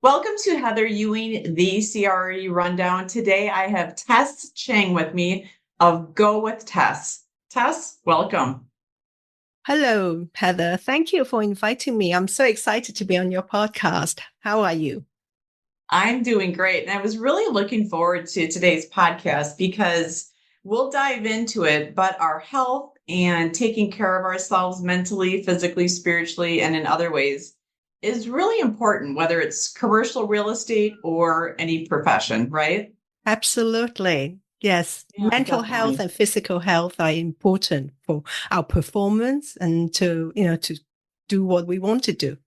Welcome to Heather Ewing, the CRE Rundown. Today I have Tess Cheng with me of Go with Tess. Tess, welcome. Hello, Heather. Thank you for inviting me. I'm so excited to be on your podcast. How are you? I'm doing great. And I was really looking forward to today's podcast because we'll dive into it, but our health and taking care of ourselves mentally, physically, spiritually, and in other ways is really important, whether it's commercial real estate or any profession, right? Absolutely. Yes, Yeah, mental health definitely. and physical health are important for our performance and to do what we want to do.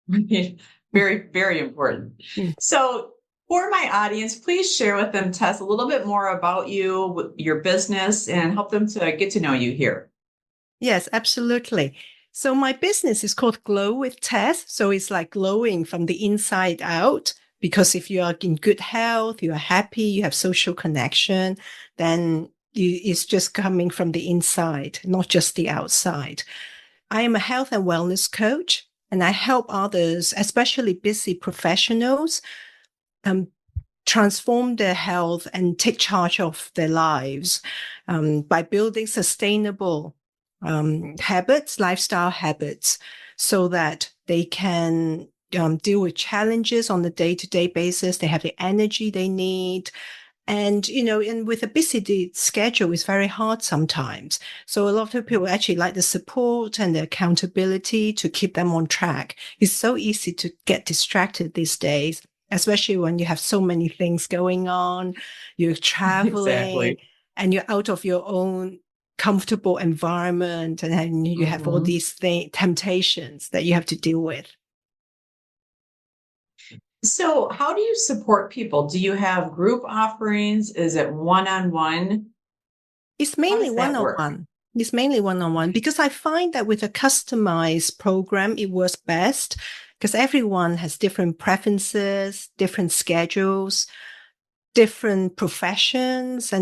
Very, very important. Mm. So, for my audience, please share with them, Tess, a little bit more about you, your business, and help them to get to know you here. Yes, absolutely. So my business is called Glow with Tess. So it's like glowing from the inside out. Because if you are in good health, you are happy, you have social connection, then it's just coming from the inside, not just the outside. I am a health and wellness coach, and I help others, especially busy professionals, um, transform their health and take charge of their lives by building sustainable habits, lifestyle habits, so that they can deal with challenges on a day-to-day basis. They have the energy they need. And with a busy schedule, it's very hard sometimes. So a lot of people actually like the support and the accountability to keep them on track. It's so easy to get distracted these days, especially when you have so many things going on, you're traveling Exactly. and you're out of your own comfortable environment, and then you have all Mhm. these temptations that you have to deal with. So, how do you support people? Do you have group offerings? Is it one on one? It's How mainly does that work? one-on-one. It's mainly one-on-one Okay. because I find that with a customized program, it works best because everyone has different preferences, different schedules, different professions,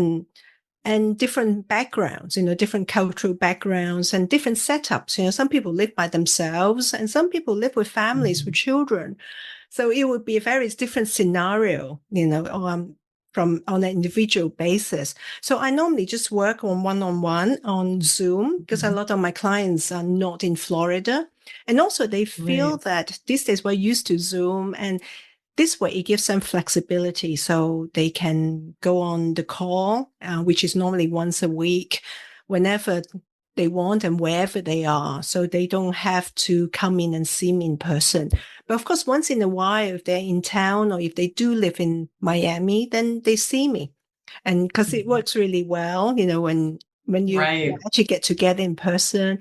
and different backgrounds, different cultural backgrounds and different setups. Some people live by themselves and some people live with families with Mhm. children. So it would be a very different scenario, from on an individual basis. So I normally just work on one-on-one on Zoom because a Mhm. lot of my clients are not in Florida. And also they feel Right. that these days we're used to Zoom, and this way it gives them flexibility so they can go on the call, which is normally once a week, whenever they want and wherever they are. So they don't have to come in and see me in person. But of course, once in a while, if they're in town or if they do live in Miami, then they see me. And because it Mhm. works really well, when you Right. actually get together in person.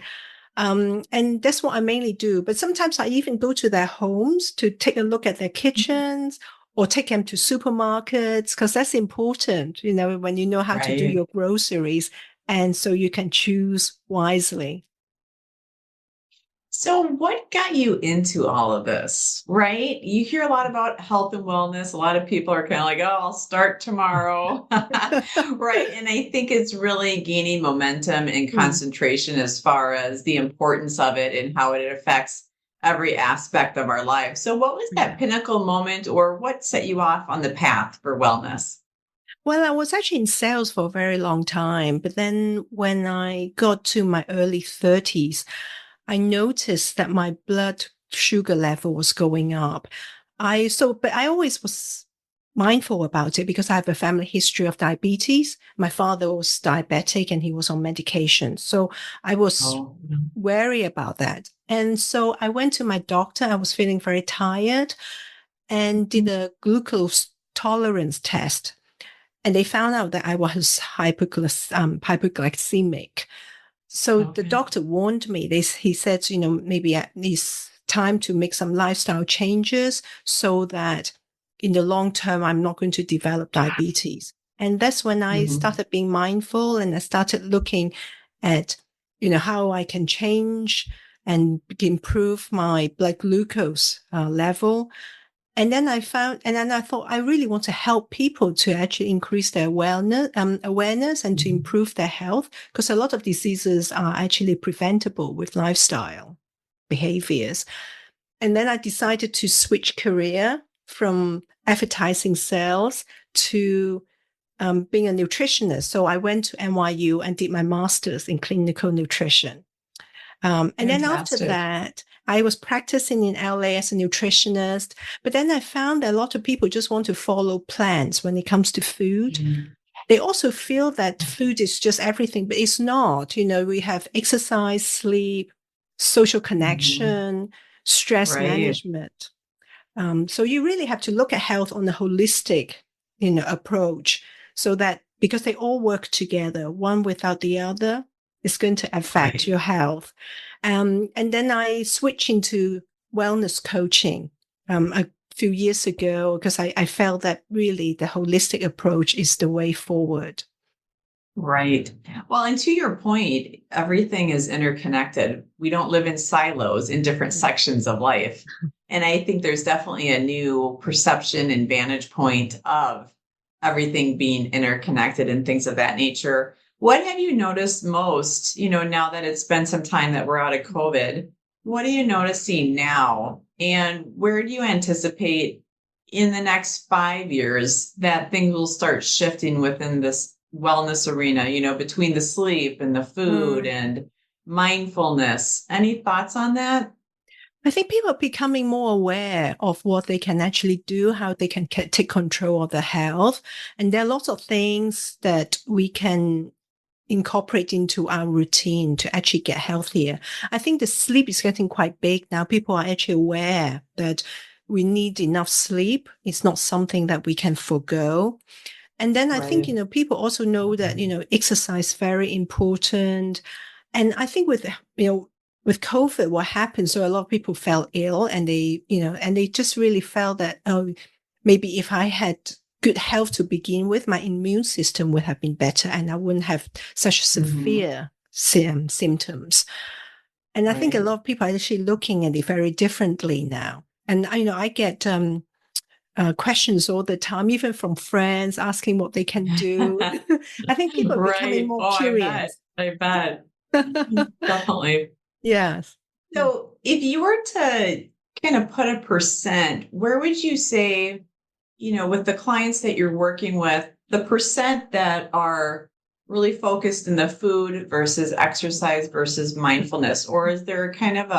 And that's what I mainly do. But sometimes I even go to their homes to take a look at their kitchens or take them to supermarkets because that's important, when you know how to do Right. your groceries. And so you can choose wisely. So, what got you into all of this? Right? You hear a lot about health and wellness. A lot of people are kind of like, oh, I'll start tomorrow. Right. And I think it's really gaining momentum and Mm, concentration as far as the importance of it and how it affects every aspect of our life. So, what was that yeah. pinnacle moment or what set you off on the path for wellness? Well, I was actually in sales for a very long time, but then when I got to my early 30s, I noticed that my blood sugar level was going up. But I always was mindful about it because I have a family history of diabetes. My father was diabetic and he was on medication. So I was Oh, wary about that. And so I went to my doctor. I was feeling very tired and did a glucose tolerance test. And they found out that I was hypoglycemic. So the okay. doctor warned me. He said, maybe it's time to make some lifestyle changes so that in the long term, I'm not going to develop diabetes. And that's when I Mhm. started being mindful and I started looking at, how I can change and improve my blood glucose level. And then I thought I really want to help people to actually increase their awareness and to Mhm. improve their health because a lot of diseases are actually preventable with lifestyle behaviors. And then I decided to switch career from advertising sales to being a nutritionist. So I went to NYU and did my master's in clinical nutrition. And then after Fantastic. that, I was practicing in LA as a nutritionist. But then I found that a lot of people just want to follow plans when it comes to food. Mhm. They also feel that food is just everything, but it's not. We have exercise, sleep, social Mhm. connection, stress Right. management. So you really have to look at health on a holistic, approach, so that because they all work together, one without the other is going to affect Right. your health. And then I switched into wellness coaching a few years ago because I felt that really the holistic approach is the way forward. Right. Well, and to your point, everything is interconnected. We don't live in silos in different sections of life. And I think there's definitely a new perception and vantage point of everything being interconnected and things of that nature. What have you noticed most, now that it's been some time that we're out of COVID? What are you noticing now? And where do you anticipate in the next 5 years that things will start shifting within this wellness arena, between the sleep and the food Mm. and mindfulness? Any thoughts on that? I think people are becoming more aware of what they can actually do, how they can take control of their health. And there are lots of things that we can incorporate into our routine to actually get healthier. I think the sleep is getting quite big now. People are actually aware that we need enough sleep. It's not something that we can forgo. And then I think, Right. people also know that, exercise is very important. And I think with COVID, what happened? So a lot of people fell ill and they just really felt that, oh, maybe if I had good health to begin with, my immune system would have been better and I wouldn't have such Hmm. severe symptoms. And I think a Right. lot of people are actually looking at it very differently now. And I get questions all the time, even from friends asking what they can do. I think people are becoming Right. more Oh, I bet. curious. I bet. Definitely. Yes. So, if you were to kind of put a percent, where would you say, with the clients that you're working with, the percent that are really focused in the food versus exercise versus mindfulness? Or is there kind of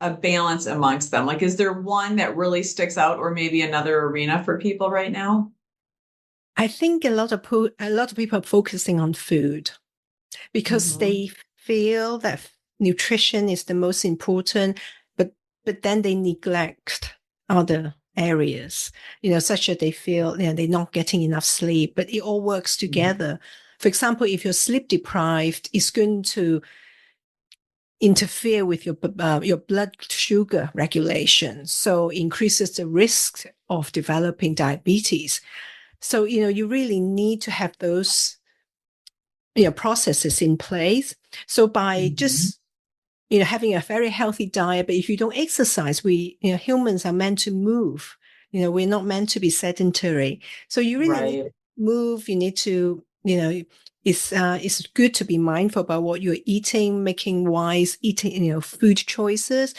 a balance amongst them? Like, is there one that really sticks out, or maybe another arena for people right now? I think a lot of people are focusing on food because Hmm. they feel that nutrition is the most important, but then they neglect other areas, such that they feel they're not getting enough sleep, but it all works together. For example, if you're sleep deprived, it's going to interfere with your blood sugar regulation, so increases the risk of developing diabetes. So you really need to have those processes in place. So by Hmm. just having a very healthy diet, but if you don't exercise, we humans are meant to move. We're not meant to be sedentary. So you really need to Right. move. You need to it's good to be mindful about what you're eating, making wise eating food choices.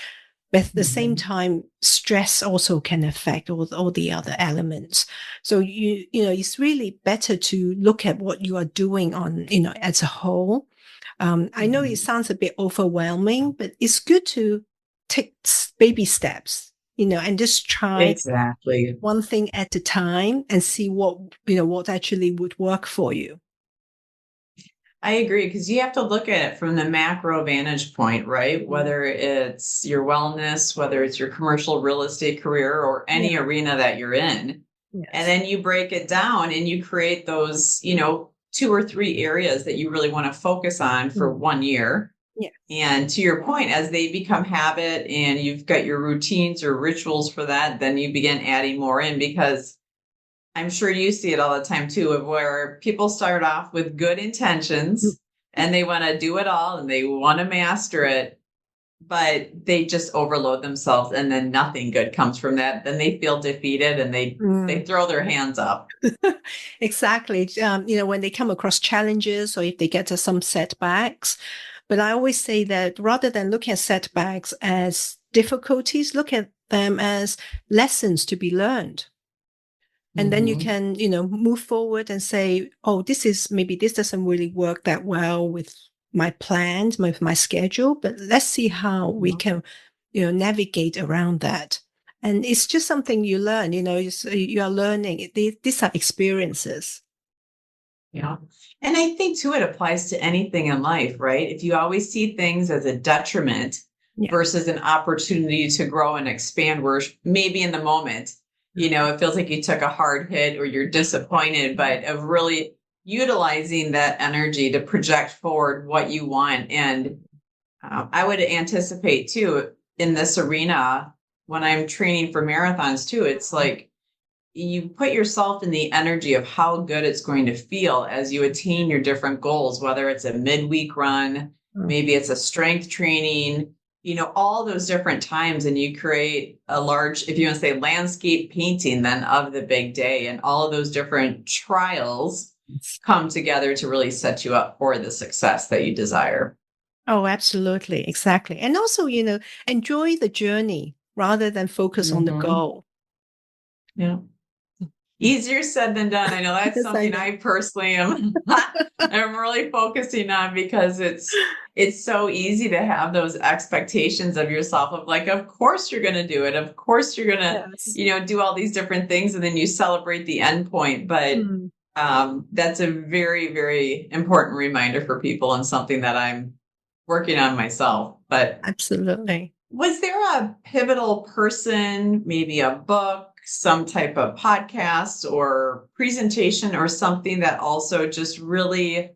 But at the same Hmm. time, stress also can affect all the other elements. So it's really better to look at what you are doing on, as a whole. I know it Hmm. sounds a bit overwhelming, but it's good to take baby steps, and just try Exactly. one thing at a time and see what actually would work for you. I agree because you have to look at it from the macro vantage point, right? Mm. Whether it's your wellness, whether it's your commercial real estate career, or Yeah. any arena that you're in. And Yes. then you break it down and you create those, two or three areas that you really want to focus on for Mm. 1 year. Yeah. And to your point, as they become habit and you've got your routines or rituals for that, then you begin adding more in because I'm sure you see it all the time too, of where people start off with good Mm. intentions and they want to do it all and they want to master it, but they just overload themselves and then nothing good comes from that. Then they feel defeated and they Mm. throw their hands up. Exactly. When they come across challenges or if they get to some setbacks, But I always say that rather than looking at setbacks as difficulties, look at them as lessons to be learned. And then you Mm-hmm. can, move forward and say, oh, maybe this doesn't really work that well with my plans, with my schedule, but let's see how we can, navigate around that. And it's just something you learn, you are learning. These are experiences. Yeah. And I think too, it applies to anything in life, right? If you always see things as a detriment Yeah. versus an opportunity to grow and expand, where maybe in the moment, it feels like you took a hard hit or you're disappointed, but of really utilizing that energy to project forward what you want. And I would anticipate too in this arena when I'm training for marathons too, it's like you put yourself in the energy of how good it's going to feel as you attain your different goals, whether it's a midweek run, maybe it's a strength training, all those different times. And you create a large, if you want to say landscape painting, then of the big day, and all of those different trials come together to really set you up for the success that you desire. Oh, absolutely. Exactly. And also, enjoy the journey rather than focus on the Mm-hmm. goal. Yeah. Easier said than done. I know that's Yes, I something know. I personally am I'm really focusing on, because it's so easy to have those expectations of yourself of like, of course you're going to do it. Of course you're going to, Yes. do all these different things, and then you celebrate the end point. But Mm, that's a very, very important reminder for people, and something that I'm working on myself. But absolutely. was there a pivotal person, maybe a book, some type of podcast or presentation or something that also just really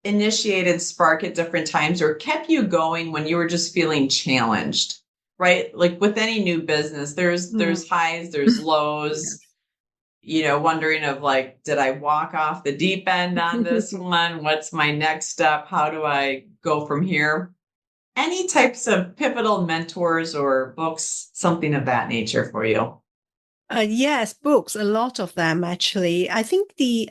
initiated spark at different times or kept you going when you were just feeling challenged? Right? Like with any new business, there's highs, there's lows, wondering of like, did I walk off the deep end on this one? What's my next step? How do I go from here? Any types of pivotal mentors or books, something of that nature for you? Yes, books, a lot of them actually. I think the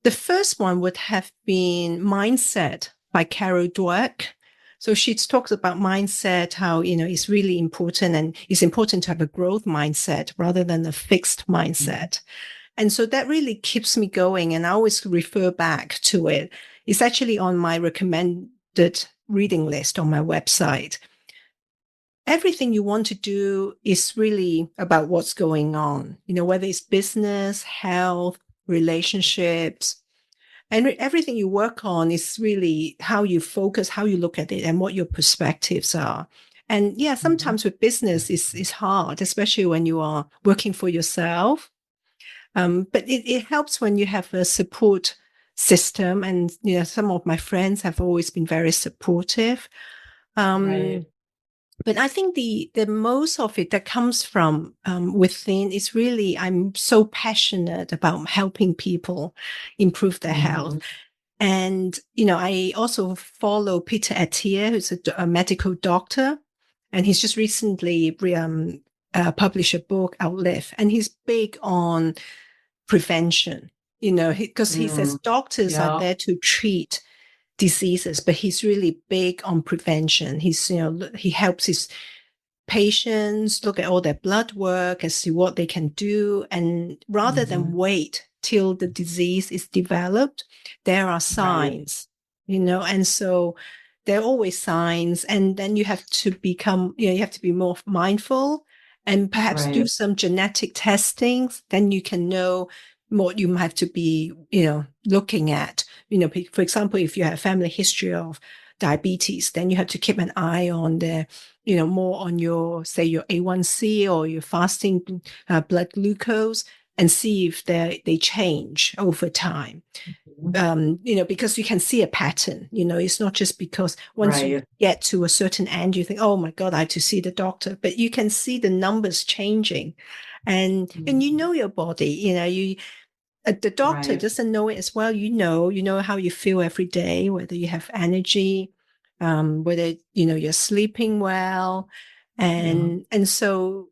first one would have been Mindset by Carol Dweck. So she talks about mindset, how, it's really important, and it's important to have a growth mindset rather than a fixed mindset. And so that really keeps me going. And I always refer back to it. It's actually on my recommended reading list on my website. Everything you want to do is really about what's going on, whether it's business, health, relationships, and everything you work on is really how you focus, how you look at it, and what your perspectives are. And yeah, Mhm. sometimes with business is hard, especially when you are working for yourself. But it helps when you have a support system. And, some of my friends have always been very supportive. Right. But I think the most of it that comes from within is really, I'm so passionate about helping people improve their health. Mhm. And, I also follow Peter Attia, who's a medical doctor, and he's just recently published a book, Outlive, and he's big on prevention, because he says Mm. doctors are Yeah. there to treat diseases, but he's really big on prevention. He helps his patients look at all their blood work and see what they can do. And rather than Mhm. wait till the disease is developed, there are Right. signs, and so there are always signs. And then you have to you have to be more mindful and perhaps do Right. some genetic testings. Then you can know what you have to be, looking at. For example, if you have a family history of diabetes, then you have to keep an eye on the more on your, say, your A1C or your fasting blood glucose, and see if they change over time. Mhm. Because you can see a pattern, it's not just because once you Right. get to a certain end, you think, oh my God, I have to see the doctor, but you can see the numbers changing, and Mhm. your body, the doctor Right. doesn't know it as well. You know how you feel every day, whether you have energy, whether, you're sleeping well. Yeah. And so,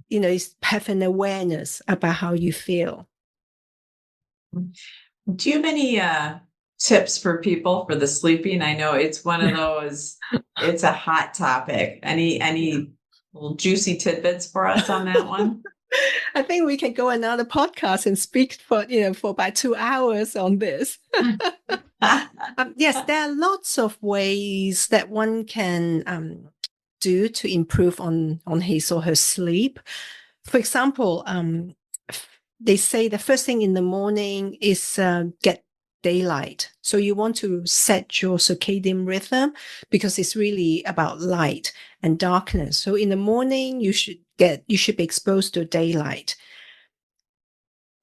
it's have an awareness about how you feel. Do you have any tips for people for the sleeping? I know it's one of those, it's a hot topic. Any little juicy tidbits for us on that one? I think we can go another podcast and speak for about 2 hours on this. Yes, there are lots of ways that one can do to improve on his or her sleep. For example, they say the first thing in the morning is get daylight. So you want to set your circadian rhythm because it's really about light and darkness. So in the morning, you should be exposed to daylight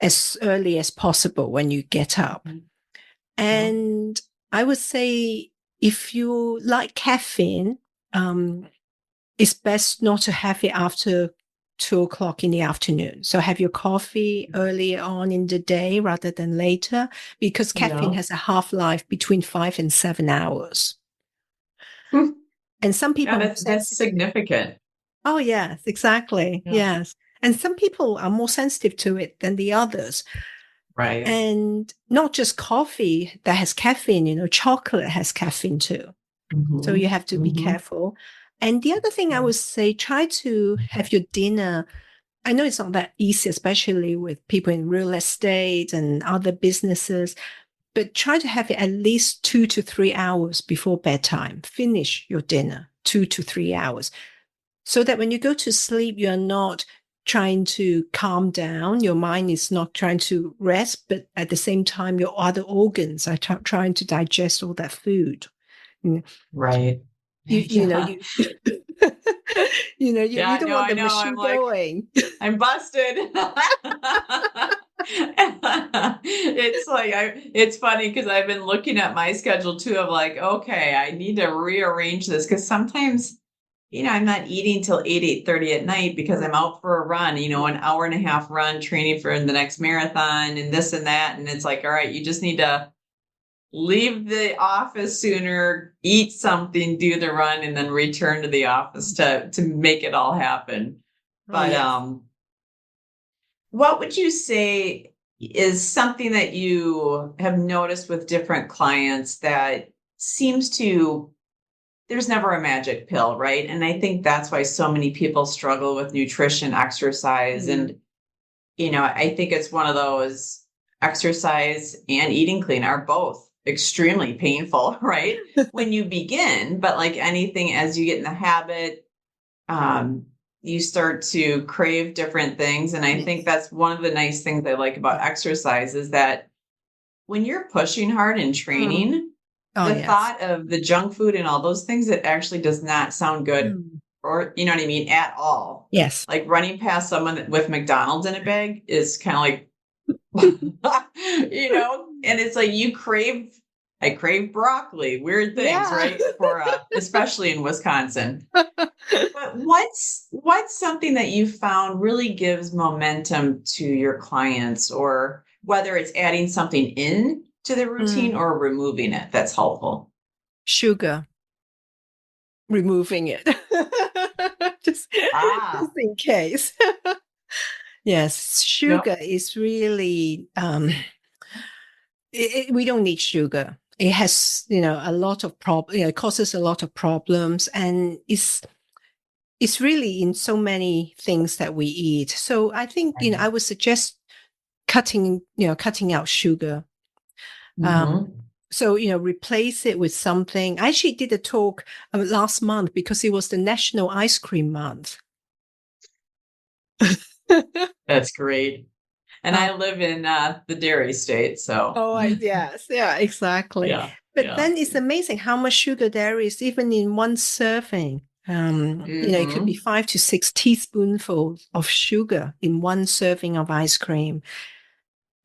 as early as possible when you get up. And I would say if you like caffeine, it's best not to have it after 2 o'clock in the afternoon. So have your coffee earlier on in the day rather than later, because caffeine has a half-life between 5 and 7 hours. And some people that's significant. Oh, yes, exactly. Yeah. Yes. And some people are more sensitive to it than the others. Right. And not just coffee that has caffeine, chocolate has caffeine too. So you have to be careful. And the other thing I would say, try to have your dinner. I know it's not that easy, especially with people in real estate and other businesses, but try to have it at least 2 to 3 hours before bedtime. Finish your dinner 2 to 3 hours so that when you go to sleep, you're not trying to calm down. Your mind is not trying to rest, but at the same time, your other organs are trying to digest all that food. Right. You know, you don't want the machine going. I'm busted. It's funny because I've been looking at my schedule too of like, okay, I need to rearrange this because sometimes, I'm not eating till 8:30 at night because I'm out for a run, an hour and a half run training for the next marathon and this and that. And it's like, all right, you just need to leave the office sooner, eat something, do the run, and then return to the office to make it all happen. But what would you say is something that you have noticed with different clients that seems to, there's never a magic pill, right? And I think that's why so many people struggle with nutrition, exercise. And, I think it's one of those, exercise and eating clean are both extremely painful, right? When you begin, but like anything, as you get in the habit, you start to crave different things. And I think that's one of the nice things I like about exercise is that when you're pushing hard and training, thought of the junk food and all those things, it actually does not sound good or, you know what I mean, at all. Yes. Like running past someone with McDonald's in a bag is kind of like, and it's like I crave broccoli, weird things, right? For especially in Wisconsin. But what's something that you found really gives momentum to your clients, or whether it's adding something in to the routine or removing it that's helpful? Sugar. Removing it. just in case. Yes, sugar is really, we don't need sugar. It has, a lot of it causes a lot of problems, and it's really in so many things that we eat. So I think, I would suggest cutting out sugar. So, replace it with something. I actually did a talk last month because it was the National Ice Cream Month. That's great. And I live in the dairy state, so. Oh, yes. Yeah, exactly. But then it's amazing how much sugar there is, even in one serving. It could be 5 to 6 teaspoonfuls of sugar in one serving of ice cream.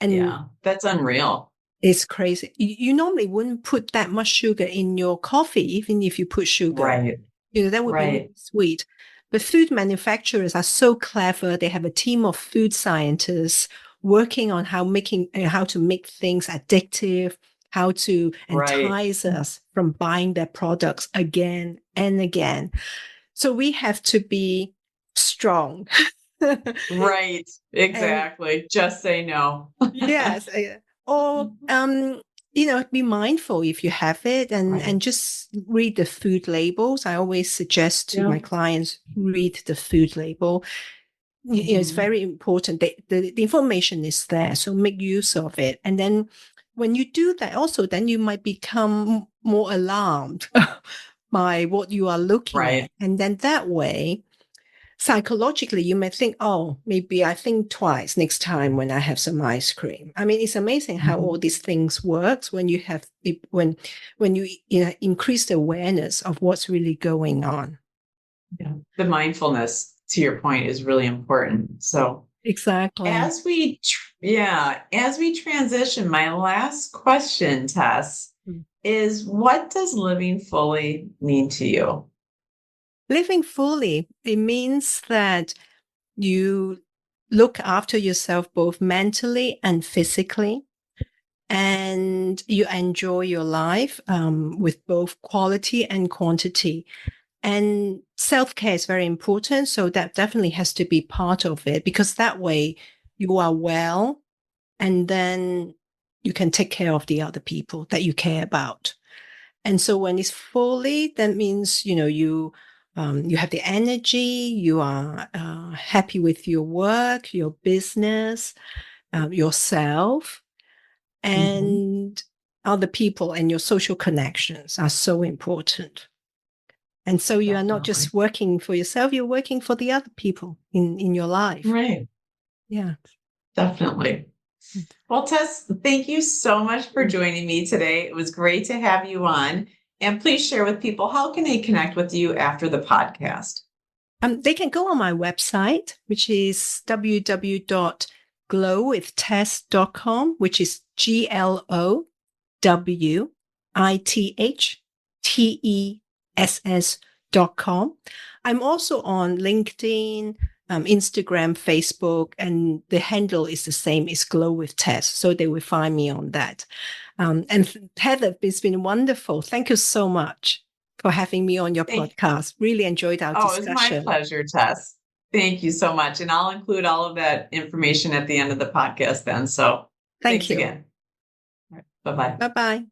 And that's unreal. It's crazy. You normally wouldn't put that much sugar in your coffee, even if you put sugar. Right. That would be really sweet. But food manufacturers are so clever. They have a team of food scientists working on how to make things addictive, how to entice us from buying their products again and again. So we have to be strong. Right. Exactly. Just say no. Yes. Or be mindful if you have it and just read the food labels. I always suggest to my clients, read the food label. It's very important. The information is there, so make use of it. And then when you do that also, then you might become more alarmed by what you are looking at. And then that way, psychologically, you may think, oh, maybe I think twice next time when I have some ice cream. I mean, it's amazing how all these things works when you have, when you increase the awareness of what's really going on. Yeah. The mindfulness, to your point, is really important. So exactly. As we transition, my last question, Tess, is what does living fully mean to you? Living fully, it means that you look after yourself both mentally and physically, and you enjoy your life with both quality and quantity. And self-care is very important. So that definitely has to be part of it, because that way you are well, and then you can take care of the other people that you care about. And so when it's fully, that means, you have the energy, you are happy with your work, your business, yourself, and other people, and your social connections are so important. And so you are not just working for yourself, you're working for the other people in your life. Right. Yeah. Definitely. Well, Tess, thank you so much for joining me today. It was great to have you on. And please share with people, how can they connect with you after the podcast? They can go on my website, which is www.glowwithtess.com, which is glowwithtess.com. I'm also on LinkedIn, Instagram, Facebook, and the handle is the same, is Glow with Tess. So they will find me on that. And Heather, it's been wonderful. Thank you so much for having me on your podcast. Really enjoyed our discussion. It was my pleasure, Tess. Thank you so much. And I'll include all of that information at the end of the podcast then. So thanks again. Right, bye-bye. Bye-bye.